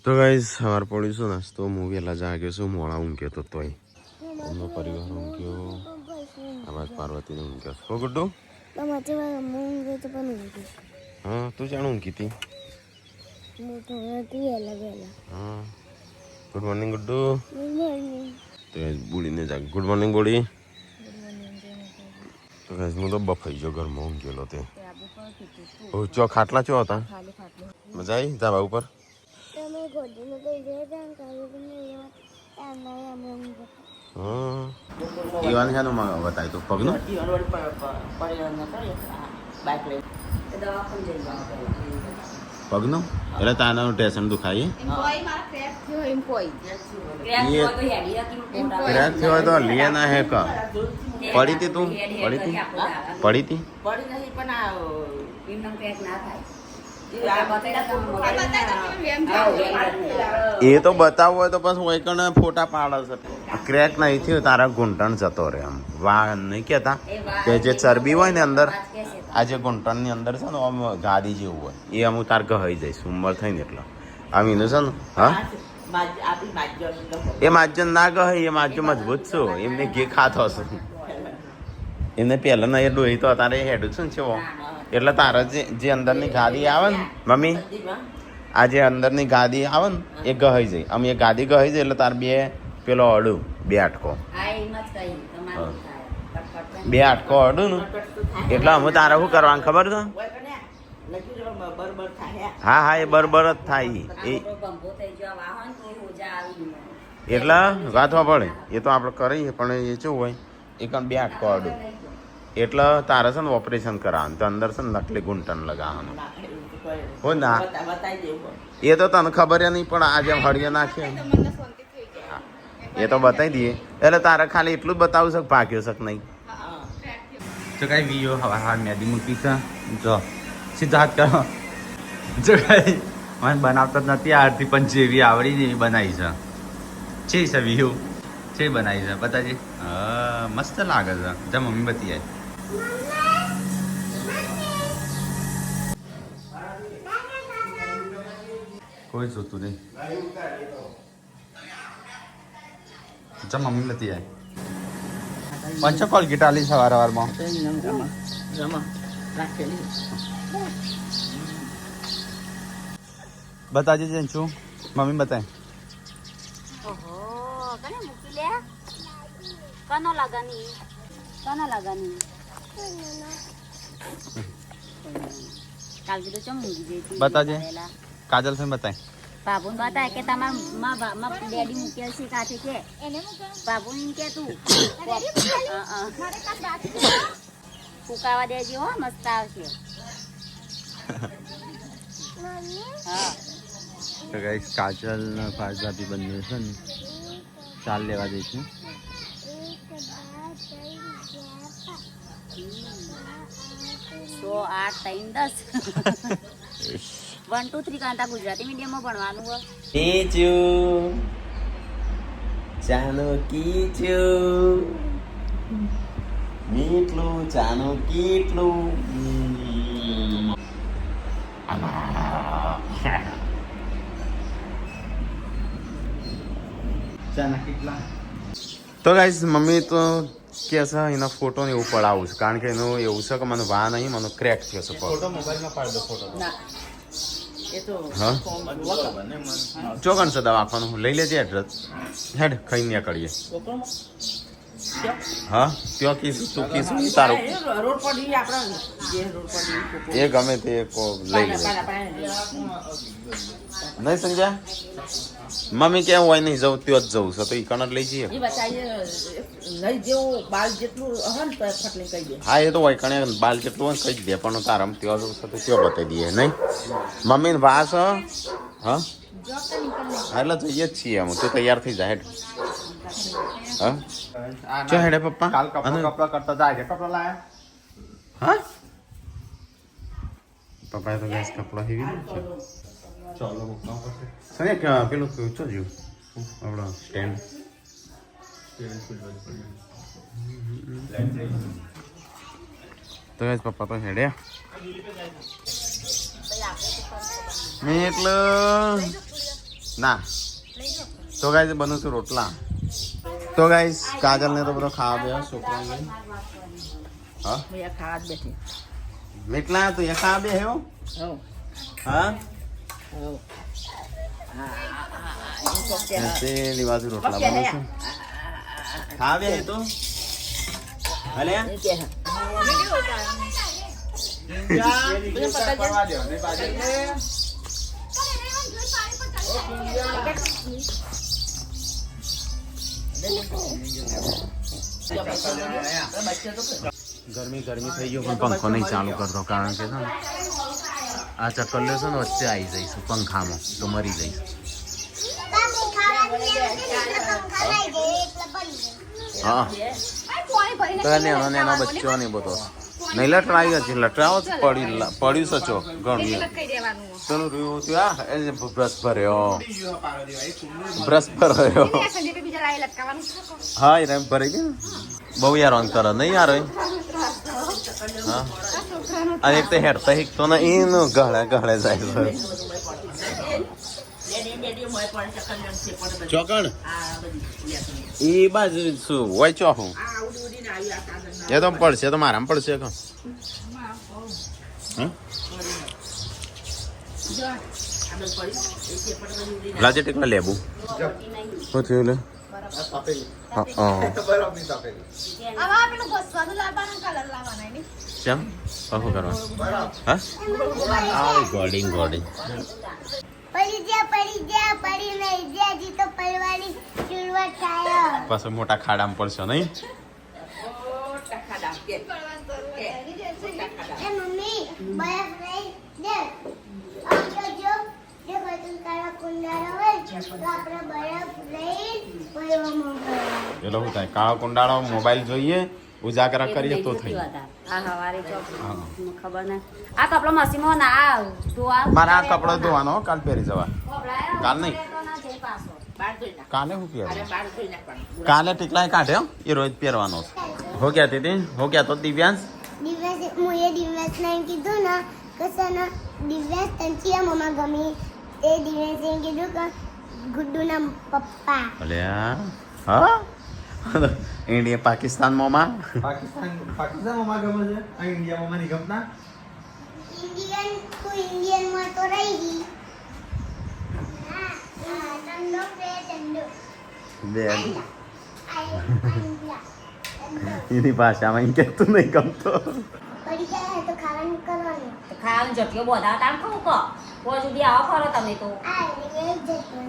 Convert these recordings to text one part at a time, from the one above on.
તો ગાઈસ સવાર પડીશું નાસ્તો હું વહેલા જાગ્યો છું મોડા ઊંઘ્યો તો તોય અમનો પરિવાર ઊંઘ્યો આવાજ પાર્વતીને ઊંઘ્યો છો ગુડ્ડુ હા તું જાણ ઊંઘી હતી હા ગુડ મોર્નિંગ ગુડ્ડુ તો બુડીને જાગ ગુડ મોર્નિંગ બુડી તો ગાઈસ હું તો બફાઈ ગયો ઘરમાં ઊંઘેલો તે ચો ખાટલા ચો હતા મજા આવી ધાબા ઉપર ઈવાન શાનું બતાય તું પગનું પગનું એટલે તાનું ટેશન દુખાય ક્રેક થયો હોય તો લે ના હે કા પડી હતી તું પડી હતી એ તો બતાવવું હોય તો પછી વૈકણ ફોટા પાડે છે ક્રેક નહીં થયું તારા ઘૂંટણ જતો રહે આમ વાહ નહીં કેતા કે જે ચરબી હોય ને અંદર આ જે ઘૂંટણની અંદર છે ને આમ ગાદી જેવું હોય એ અમુક તાર ગહાઈ જાય ઉંમર થઈ ને એટલે આમ એનું છે ને હા એ માજન ના ગહે એ માજો મજબૂત છું એમને ઘી ખાતો હશે એમને પહેલા ના એ ડોહી તો તારે હેડું છું ને છે એટલે તારા જે અંદરની ગાદી આવે ને મમ્મી આ જે અંદરની ગાદી આવે ને એ ગહાઈ જાય આમ એ ગાદી ગહાઈ જાય એટલે તાર બે પેલો અડું બે આટકો બે આટકો અડું ને એટલે અમે તારે શું કરવાનું ખબર છે હા હા એ બરોબર જ થાય એટલે વાંચવા પડે એ તો આપણે કરીએ પણ એ શું હોય એ કામ બે આટકો અડું એટલે તારે છે ને ઓપરેશન કરાવવાનું તો અંદર છે ને નકલી ઘૂંટણ લગાવવાનું હો ના એ તો તને ખબર નહીં પણ આજે હળીએ નાખીએ એ તો બતાવી દઈએ એટલે તારે ખાલી એટલું જ બતાવું છે ભાગ્યો છે નહીં તો કઈ વિયો હવા મેદી મૂકી છે જો સીધા હાથ કરો જો કઈ મને બનાવતા જ નથી આરતી પણ જેવી આવડી ને એવી બનાવી છે વિયો છે બનાવી છે બતાજી હા મસ્ત લાગે છે જા મમ્મી બતી જાય કોઈ જોતું નહીં જા મમ્મી બતી જાય પંચો કોલગેટ આલી સવાર સવારમાં બતાજે જઈને છું મમ્મી બતાય કનો લગાની કાલ કીધું ચમ મૂકી જઈ બતાજે કાજલ से बताए બાબુ બતાય કે તમાર ડેડી મૂકેલ છે કાઠે કે એને બાબુ ને કે તું ફૂકાવા દેજે હો મસ્ત આવશે હા તો ગાઈસ કાજલ ને ભાભી બંને છે ને ચાલ લેવા જઈ છે 8 3 10 1 2 3 કાંતા ગુજરાતી મીડિયમમાં ભણવાનું હોય કીચુ ચાનો કીચુ મીઠલું ચાનો કીટલું ચાના કેટલા તો ગાઈસ મમ્મી તો કે છે એના ફોટો ને એવું પડાવું છે કારણ કે એનું એવું છે કે મને વા નહીં મને ક્રેક થયો છે ફોટો મોબાઈલમાં પાડી દો ફોટો ના હા ચોગણ છે દવાખાનું લઈ લેજે એડ્રેસ હેડ ખાઈ ને કરીએ હા ત્યાં કીધું તું કીધું તારું એ ગમે તે લઈ લે નહીં સમજ્યા મમ્મી કેમ હોય નહીં જવું ત્યાં જ જવું છે તો એ કણર લઈ જઈએ હા એ તો હોય કણે બાલ જેટલું હોય કહી દે પણ તારામ ત્યાં જવું છે તો ત્યાં બતાવી દઈએ નહીં મમ્મી ને વાસ હા એટલે જઈએ જ છીએ હું તું તૈયાર થઈ જાય હા ચો હેડે પપ્પા કાલ કપડા કરતા જાય કપડા લાયા હા પપ્પાએ તો ગેસ કપડા હેવી ચાલો સને પેલું ચો જ્યું આપણો સ્ટેન્ડ તો ગાઈસ પપ્પા તો હેડ્યા મેં એટલે ના તો ગાઈસ બનું છું રોટલા તો ગાઈસ કાજલ ને તો બધો ખાવા બે છોકરા લઈ હા મેં ખાવા જ બેઠી મેટલા તો એ ખાવા બે હેવો હો હા હો પેલી બાજુ રોટલા બનું છું ખાવા બે તો હલે ગરમી ગરમી થઈ ગયો પણ પંખો નહીં ચાલુ કરતો કારણ કે છે ને આ ચક્કર લેશે ને વચ્ચે આવી જઈશું પંખામાં તો મરી જઈશું હા તો એનો બચ્ચો નહીં બધો નહીં લટરાઈ હજી લટરાવો જ પડ્યું સચો ઘણું પેલું રહ્યું ત્યાં બ્રશ ભર્યો હા એ ભરાઈ ગયો બહુ યાર ઓન કરે નહીં યાર હા અને એક તો હેડતા હિકતો ને એનું ગળે ગળે જાય છે ચોકણ એ બાજુ શું હોય ચોખું એ તો પડશે તો મારામાં પડશે કો લાજે ટેકલા લેબુ શું થયું લે ચમ શું કરવા હા ગોડિંગ ગોડિંગ પાછો મોટા ખાડામાં પડશો નહીં પેલો શું થાય કાળો કુંડાળો મોબાઈલ જોઈએ ઉજાગરા કરીએ તો થઈ ખબર નહીં આ કપડો મશીનમાં ના ધોવા મારે આ કપડો ધોવાનો કાલ પહેરી જવા કાલ નહીં કાલે શું પહેરવાનું કાલે ટીકલાય કાઢ્યો એ રોજ પહેરવાનો હો ક્યાં હતી હો ક્યાં તો દિવ્યાંશ દિવ્યાંશ ને કીધું ને કે સને દિવ્યાંશ તંચિયા મમ્મા ગમી એ દિવ્યાંશે કીધું કે ગુડ્ડુના પપ્પા અલ્યા હા ઇન્ડિયા પાકિસ્તાન મોમાં પાકિસ્તાન માં ગમે છે આ ઇન્ડિયા માં નહીં ગમતા ઇન્ડિયન માં તો રહી ગઈ ઠંડો પે ઠંડો બે એની ભાષામાં એમ કહેતું નહીં ગમતો પડી જાય તો ખાવાનું કરવાનું ખાવાનું જટિયો બધા તામ ખાવું કો કોઈ સુધી આવો ખરો તમે તો આ એ જતું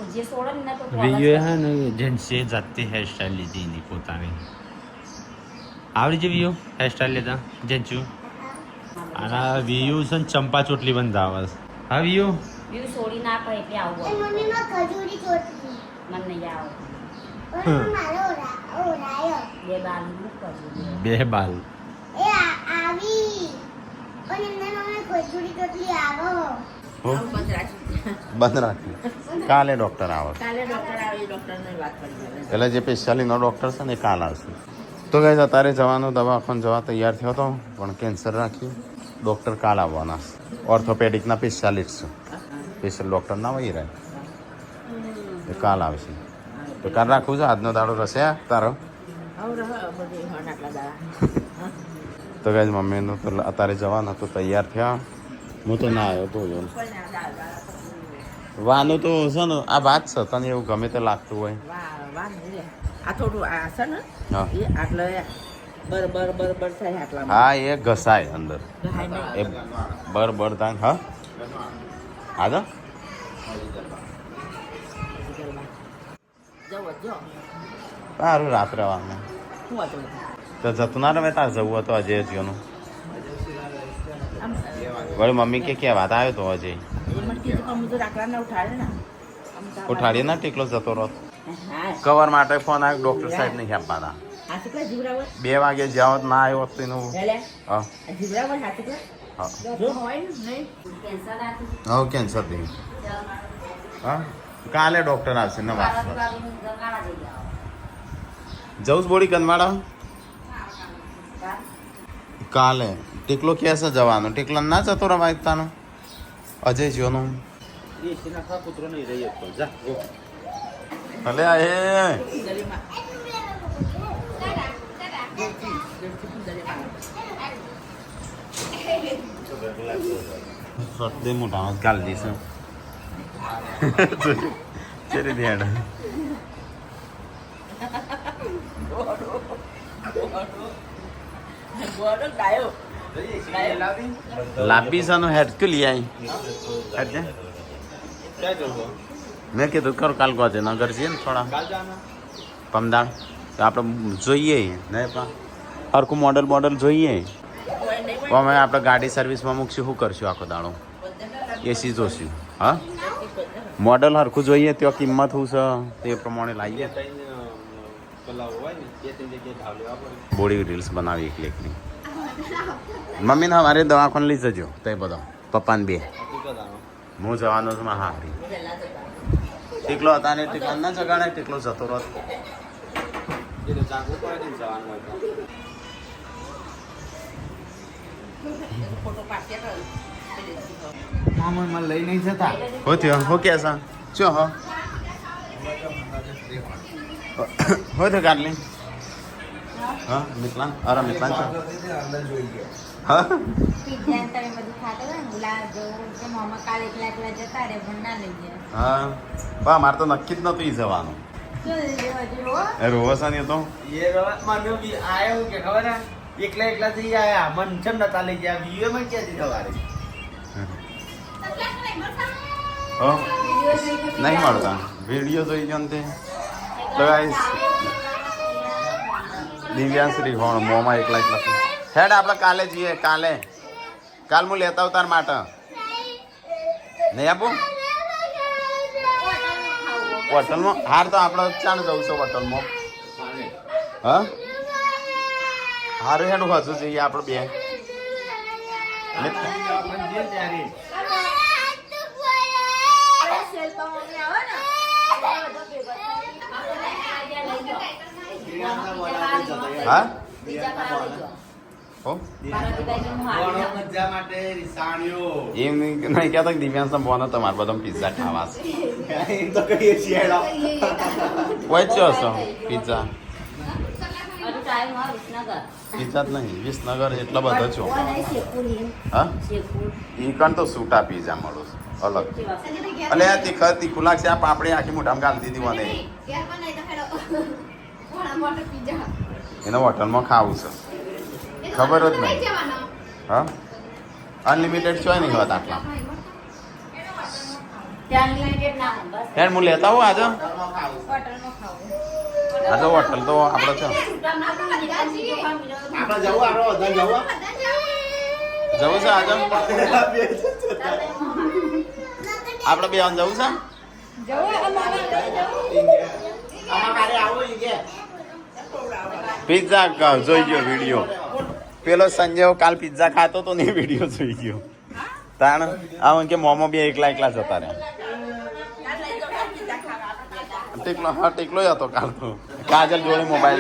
જે સોડો ને તો વિયો હે ને જેન્સે જાતે હેરસ્ટાઈલ લીધી એની પોતાની આવડી છે વિયો હેરસ્ટાઈલ લેતા જેન્ચું આના વિયો છે ને ચંપા ચોટલી બંધાવે છે હા વિયો બીજું સોડી ના પડે એટલે આવું મમ્મી માં ખજૂરી ચોટલી મન નહીં આવો પણ મારો ઓરાયો બે બાર નું કરજો બે બાલ એ આવી પણ એમને મમ્મી ખજૂરી ચોટલી આવો બંધ રાખ્યું કાલે ડોક્ટર આવે કાલે ડોક્ટર આવે ડોક્ટરની વાત કરી એટલે જે સ્પેશિયાલીનો ડોક્ટર છે ને એ કાલ આવશે તો કઈ અત્યારે જવાનું દવાખાને જવા તૈયાર થયો હતો પણ કેન્સર રાખ્યું ડોક્ટર કાલ આવવાના ઓર્થોપેડિકના સ્પેશિયાલિસ્ટ છે સ્પેશિયલ ડોક્ટર ના વહી રહે એ કાલ આવશે તો કાલ રાખવું છે આજનો દાડો રસે તારો તો કઈ મમ્મીનું તો અત્યારે જવાનું તો તૈયાર થયા હું તો ના આવ્યો તો વાનું તો છે ને આ વાત છે તને એવું ગમે તે લાગતું હોય આ થોડું આ છે ને હા એ આટલે બર થાય આટલા હા એ ઘસાય અંદર એ બર થાય હા હા તો જો સારું રાત્રે આવવાનું શું હતું તો જતું ના રમે તાર જવું હતું અજય જીઓનું વળી મમ્મી કે વાત આવ્યો તો અજય ઉઠાડીએ ના ટીકલો જતો રહો કવર માટે ફોન આવ્યો ડોક્ટર સાહેબ નહીં આપવાના 2 વાગે જ્યાં હોત ના આવ્યો હોત તો એનું હા હા કેન્સર થઈ હા કાલે ડોક્ટર આવશે ને વાત જવું જ બોડી કનવાડા કાલે ટીકલો ક્યાં છે જવાનું ટીકલો ના જતો રવાય તાનો અજય જીઓનું એસી નાખવા કૂતરો નહીં રહી શકતો જા ગો. ભલે આ એ દરિયામાં. સત્ય મોટામાં ગાલ દઈશું ચેરી દેડ ગોળો ગાયો. લાંબી સાનો હેડ ક્યું લઈ આવી હેડ દે ક્યાં જવું મેં કીધું કરો કાલ ગોજે નગર છીએ ને થોડા કાલ જાના પમદાણ તો આપણે જોઈએ નહીં પણ હરખું મોડલ જોઈએ તો અમે આપણે ગાડી સર્વિસમાં મૂકશું શું કરશું આખો દાડો એસી જોશું હા મોડલ હરખું જોઈએ ત્યાં કિંમત શું છે તે પ્રમાણે લાવીએ પેલા હોય ને તે જગ્યાએ ભાવ લેવા પડે. બોડી રીલ્સ બનાવી એકલી મમ્મીને અમારે દવાખાને લઈ જજો તે બધો પપ્પાને બે હું જવાનો છું હા હારી ટીકલો હતા ને ટીકલો ના જગાડે ટીકલો જતો રહો એટલે જાગવું પડે ને જવાનું હોય તો. ફોટો પાડ્યા કરો. મામા મને લઈ નહીં જતા હો થયો હો કે સા ચો હો હો થયો કાઢલી હા મિતલાન અરે મિતલાન ચો અંદર જોઈ ગયો હા પિઝા ને તમે બધું ખાતા હતા ને ગુલાબ જવું કે મામા કાલે એકલા એકલા જતા રે પણ ના લઈ ગયા હા બા મારે તો નક્કી જ નતું ઈ જવાનું શું લેવા જેવો એ રોવસાની હતો એ રવા માનો બી આયો કે ખબર હે એકલા એકલા જઈ આયા મન ચમ નતા લઈ ગયા વિડિયો માં ક્યાંથી સવારે હો નહીં મળતા વિડીયો જોઈ ગયો ને તે તો ગાઈસ દિવ્યાશ્રી હોણ મોમાં એકલા એકલા હેડ આપણે કાલે જઈએ કાલે હું લેતા આવું તાર માટે નહીં આપું હોટલમાં હાર તો આપણે ચાણ જવું છે હોટલમાં હા હારું હેડું હજુ જઈએ આપણે બે હા હો મજા માટે રીસાણ્યો એમ નહીં કહેતા કે દિવ્યાંશ બોનો તમારે બધા પિઝા ખાવા છે એમ તો કહીએ છીએ હેડો વચ્ચે હશો પિઝા હજુ ટાઈમ હોય વિસનગર પિઝા જ નહીં વિસનગર એટલા બધા છો કોઈ નહીં શેકુર એમ હા શેકુર ઈ કણ તો સૂટા પિઝા મળો છે અલગ અલે આ તીખું લાગશે આ પાપડી આખી મોઢામાં ગાલી દીધી મને એને હોટલમાં ખાવું છે ખબર જ નહીં હા અનલિમિટેડ છો નહીં હોત આટલા ત્યાં અનલિમિટેડ ના હોય બસ યાર હું લેતા આવું આજે હોટલમાં ખાવું આજે હોટલ તો આપણે છે આપણે જવું આપણે બધા જવું જવું છે આજે આપણે બે જવું છે પિઝા જોઈ ગયો વિડીયો પેલો સંજય કાલ પિઝા ખાતો તો ને વિડીયો જોઈ ગયો તાણ આવું કે મોમો બે એકલા એકલા જતા રહ્યા ટેકલો હા ટેકલો હતો કાલ તો કાજલ જોડે મોબાઈલ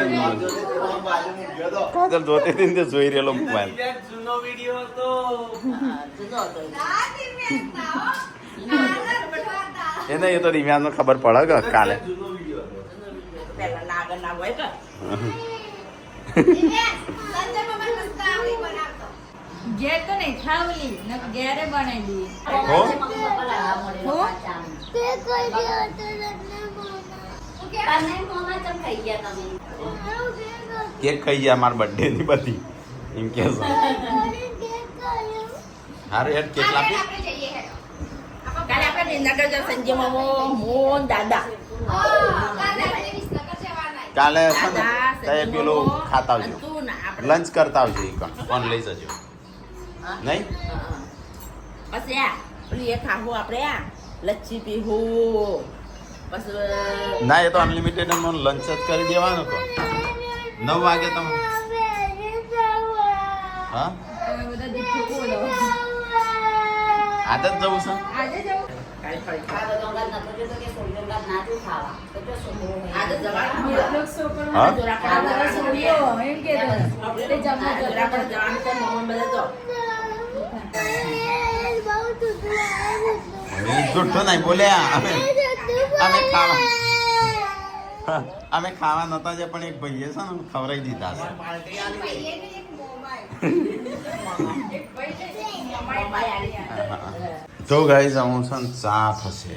કાજલ જોતી હતી ને તે જોઈ રહેલો મોબાઈલ જૂનો વિડિયો હતો જુદો હતો. એને એ તો દિવ્યાંગનો ખબર પડે કે કાલે જૂનો વિડિયો હતો પેલા લાગણ ના હોય કે ઘેર તો નહીં ખાવલી ને ઘેરે બનાવી દઈએ હો તે કોઈ દિવસ ખાઈ ગયા તમે કેક ખાઈ ગયા મારા બર્થડે ની બધી એમ કે છે હારે હેડ કેક લાપી કાલે આપણે નગર જશે સંજય મામો મોન દાદા કાલે છે ને તે પેલું ખાતા આવજો તું ના આપણે લંચ કરતા આવજો ઈ કણ ફોન લઈ જજો નહીં પછી આ પેલું એ ખાવું આપણે આ લચ્છી પીવું પછી ના એ તો અનલિમિટેડ લંચ જ કરી દેવાનો તો 9 વાગે તમે હા તમે બધા દીઠું બોલો આજે જ જવું છે આજે જવું કાલે ફરી ખાવા આજે જવાનું કેટલોક છોકરો હા? આ બધા છોડીઓ એમ કે તે જમવા જોરા પર જવાનું તો મોહન બધા તો બહુ જુઠ્ઠું નહીં બોલ્યા અમે ખાવા અમે ખાવા નતા જે પણ એક ભાઈએ છે ને ખવડાવી દીધા છે તો ગાઈઝ હું છે ને ચા થશે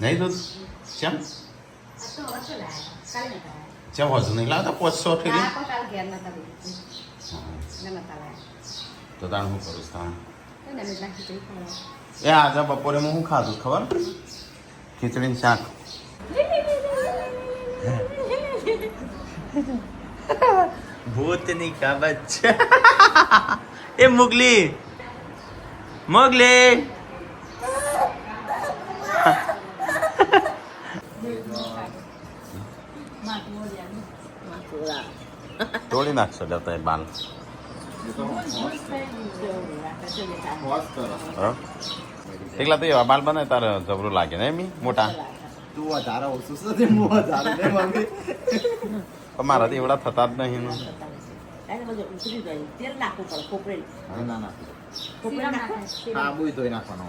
નહીં દૂધ કેમ કેમ હજુ નહીં લાવતા 500 ઠેલી તો તાણ હું કરું તાણ એ આજે બપોરે હું શું ખાધું ખબર ખીચડી ને શાક ભૂતની કા બચ્ચા એ મુગલી મોગલી તોડી નાખશો જતા એ બાલ એકલા તો એવા બાલ બને તારે જબરું લાગે ને એમ મોટા તું વધારે ઓછું છે તે હું વધારે ને મમ્મી પણ મારાથી એવડા થતા જ નહીં ને. ના ના સાબુ ધોઈ નાખવાનો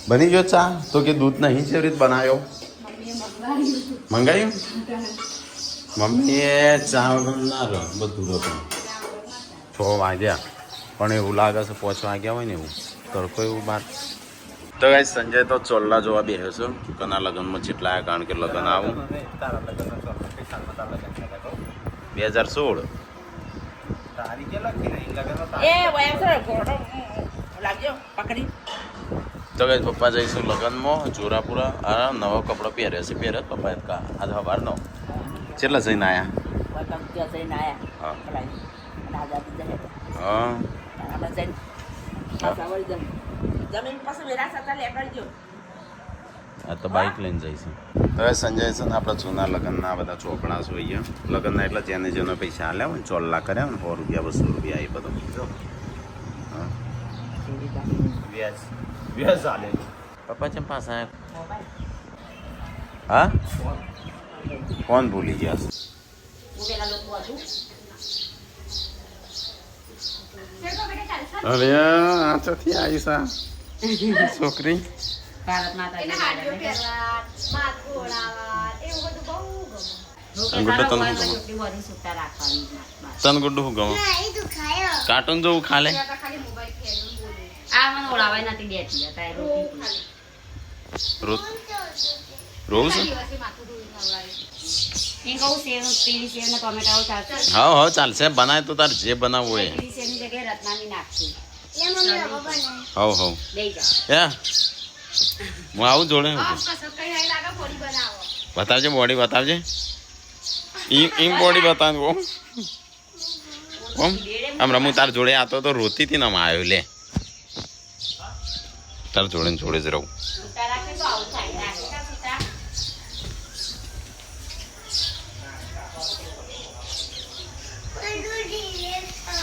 બની ગયો ચા તો કે દૂધ નહીં છે રીત બનાવ્યો મંગાવ્યું મમ્મીએ ચા વગર ના રહો બધું હતું 6 વાગ્યા પણ એવું લાગે છે 5 વાગ્યા હોય ને એવું તડકો એવું બાર તો ગાઈસ સંજય તો ચોલ્લા જોવા બેસ્યો છે કના લગ્નમાં જેટલા આવ્યા કારણ કે લગ્ન આવું 2016 તારી કે લખી રહી લગન એ વયા સર ફોટો લાગજો પકડી તો ગાઈસ પપ્પા જઈશું લગ્નમાં જોરાપુરા આ નવો કપડો પહેર્યો છે પહેર્યો પપ્પાએ કા આજ સવારનો કેટલા જઈને આવ્યા વતન ત્યાં જઈને આયા હા. પકડાઈ દાદા દીધા હા આપણે જઈને પાછા વળી જમીન પાસે વેરા સાથે લેકડજો આ તો બાઇક લઈને જઈશું હવે સંજય છે ને આપણા જૂના લગ્નના બધા ચોપડા જોઈએ લગ્નના એટલે જેને જેને પૈસા આલ્યા હોય ને ચોલ્લા કર્યા હોય ને 100 રૂપિયા 200 રૂપિયા એ બધું હા. વ્યાજ ચાલે પપ્પા ચેમ પાછા હા કોણ ભૂલી ગયા છે પેલા લોકો હતું અરે આ ચોથી આવી સા છોકરી ભારત માતા તન ગુડ્ડુ હું ગમે કાર્ટૂન જોવું ખાલે આ મને ઓળાવાય નથી દેતી હતા રોટી રોવું છે એમ કહું સેવ પીળી સેવ ને ટોમેટા ચાલશે હા હા ચાલશે બનાય તો તાર જે બનાવવું હોય પીળી સેવની જગ્યાએ રત્નાની નાખશું હવ હવ લઈ જાઓ યા હું આવું જોડે બતાવજે બોડી બતાવજે ઈમ બોડી બતાવ ઓમ આમ રમું તાર જોડે આતો તો રોતી થી નામ આવ્યો લે તાર જોડે ને જોડે જ રહું સીતા રાખે તો આવું થાય રાખે કા સીતા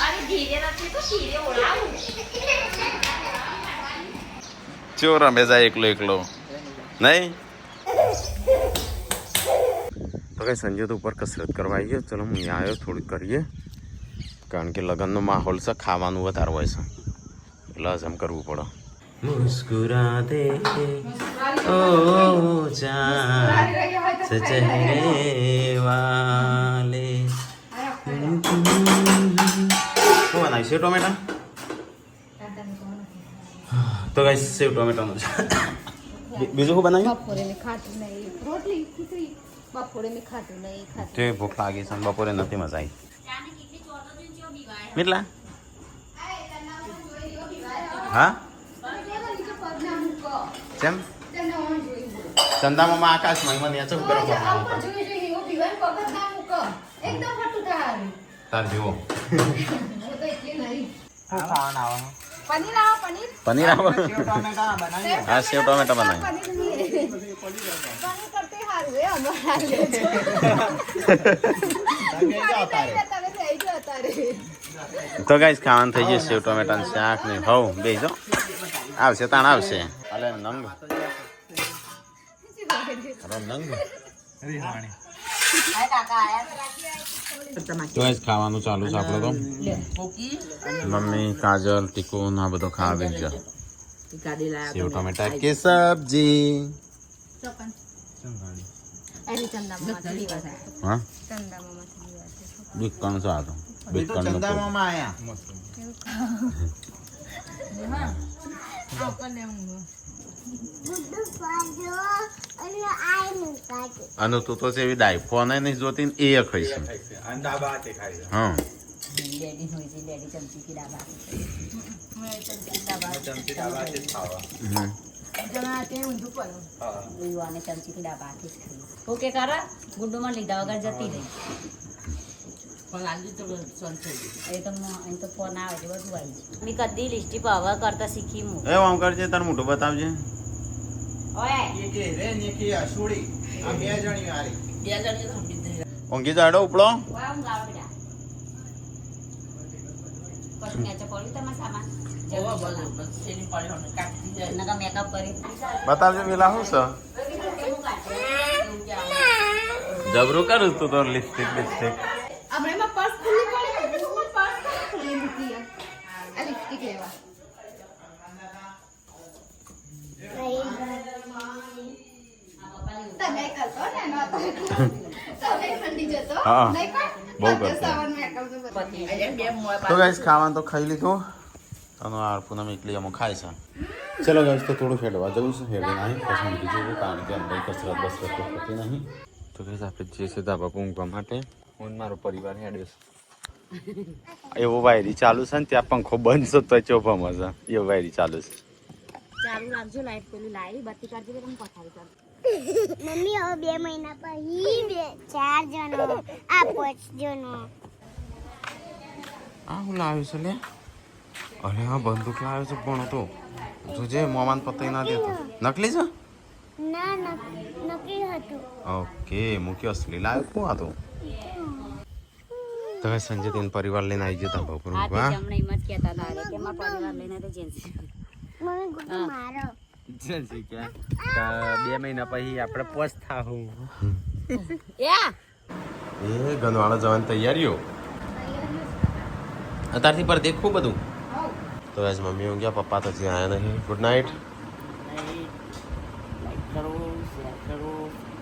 અરે ધીરે રાખે તો ધીરે ઓળાવું ચો રમે જાય એકલો એકલો નહીં તો કઈ સંજય તો ઉપર કસરત કરવા આવી ગયો ચલો હું અહીંયા આવ્યો થોડીક કરીએ કારણ કે લગ્નનો માહોલ છે ખાવાનું વધારે હોય છે એટલે હજમ કરવું પડે મુસ્કુરાતે ઓ ચાંદ ચહેરે વાલે ઓ નાઈ સેવ ટોમેટા તો ગાઈસ સેવ ટોમેટાનું છે બીજું શું બનાવ્યું બપોરે મેં ખાતું નહીં રોટલી ખીચડી બપોરે મેં ખાતું નહીં ખાતું તે ભૂખ લાગી છે બપોરે નથી મજા આવી કેટલા હા કેમ ચંદામાં આકાશમાં મને યાચો ગરમ તાર જેવો પનીર આવો પનીર પનીર આવો હા સેવ ટોમેટા બનાવી પનીર કરતે હારું એ અમારા તો ગાઈસ ખાવાનું થઈ જશે સેવ ટોમેટાનું શાક ને હવ બેજો આવશે તાણ આવશે અલે નંગ અરે નંગ તો ગાઈસ ખાવાનું ચાલુ છે આપણે તો મમ્મી કાજલ ટીકો ના બધો ખાવા બેસી જાય ગાડી સેવ લાયા ટમેટા કે સબ્જી. ચોકન એની ચંદામાં દીવા છે હા ચંદામાં દીવા છે બીકણ છે આ તો એ તો બીકણ ચંદામામાં આયા આપણને ઊંઘ ગુડ્ડુ પાડો અને આઈનું કાઢે. અને તું તો એવી દાય ફોન નહીં જોતી ને એ ખાઈ છે અંડા બાતે ખાય છે હા ડેડી હોય છે ડેડી ચમચી કી ડાબા ચમચી ડાબાતે જ ખાવા હમ. જણા તે ઊંધું પડો હા યુવાને ચમચી કી ડાબા હાથે જ ખાઈ ઓકે કરા ગુડ્ડુમાં લીધા વગર જતી રહી પણ આજે તો સોન થઈ ગયું એ તો અહીં તો ફોન આવે છે બધું આવી છે મેં કદી લિસ્ટી પર હવે કરતા શીખી હું એ આમ કરજે તાર મોઢું બતાવજે ઓય એક એ રે ને એક એ અસુડી આ બે જણી વાળી 2 જણ તો હંબી દઈ ઊંઘી જાડો ઉપડો ઓય હું ગાવ બેટા કશું નેચે પડ્યું તમારા સામાન ઓવા બોલો બસ એની પાડી હોને કાઢી જાય નકા મેકઅપ કરી બતાવજે પેલા શું છે જબરું કરું તું તો લિપસ્ટિક આપણે એમાં પર્સ ખુલ્લી પડી હું પર્સ ખુલ્લી મૂકી આ લિપસ્ટિક લેવા તમે કરતો ને નો તો તમે ઠંડી જતો હા. નહીં બહુ પણ કરતો. સાવન મેકઅપ તો પતિ એટલે બે મોય તો ગાઈસ ખાવાનું તો ખાઈ લીધું અને આ પૂનમ એકલી અમુક ખાય છે ચલો ગાઈસ તો થોડું હેડવા જવું છે હેડે નહીં પસંદ કીધું કારણ કે અંદર કસરત બસરત તો થતી નહીં તો ગાઈસ આપણે જઈએ છીએ ધાબા પર ઊંઘવા માટે હું ને મારો પરિવાર હેડ્યો છે એવો વાયરી ચાલુ છે ને ત્યાં પંખો બંધ છે તો ચોભામાં છે એવો વાયરી ચાલુ છે ચાલુ રાખજો લાઈટ પેલી લાવી બત્તી કાઢી દે હું પથારી કરું મમ્મી હવે 2 મહિના પછી 4 જણો આ 5 જણો. આ હું લાવ્યું છે લે અરે હા બંદૂક લાવ્યો છે પણ તો જોજે મોમાન પતાઈ ના દેતો નકલી છે ના નકલી હતું. ઓકે મૂકી અસલી લાવ્યો કોણ હતો તો હવે સંજય તેન પરિવાર લઈને આવી જતા ધાબા પર આ ઊંઘવા તે હમણાં એમ જ કહેતા હતા કે મારા પરિવાર લઈને તો જેન્સ મમ્મી ગુડ્ડુ મારો. બે મહિના પછી આપણે પોસ્ટ થાવું યા એ ગંદવાળા જવાની તૈયારીઓ અત્યારથી પર દેખું બધું તો આજ મમ્મી ઊંઘ્યા પપ્પા તો હજી આવ્યા નહીં ગુડ નાઇટ લાઈક કરો શેર કરો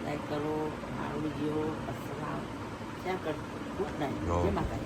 લાઈક કરો મારો વિડીયો પસંદ આવે શેર કરો ગુડ નાઇટ No. જય માતા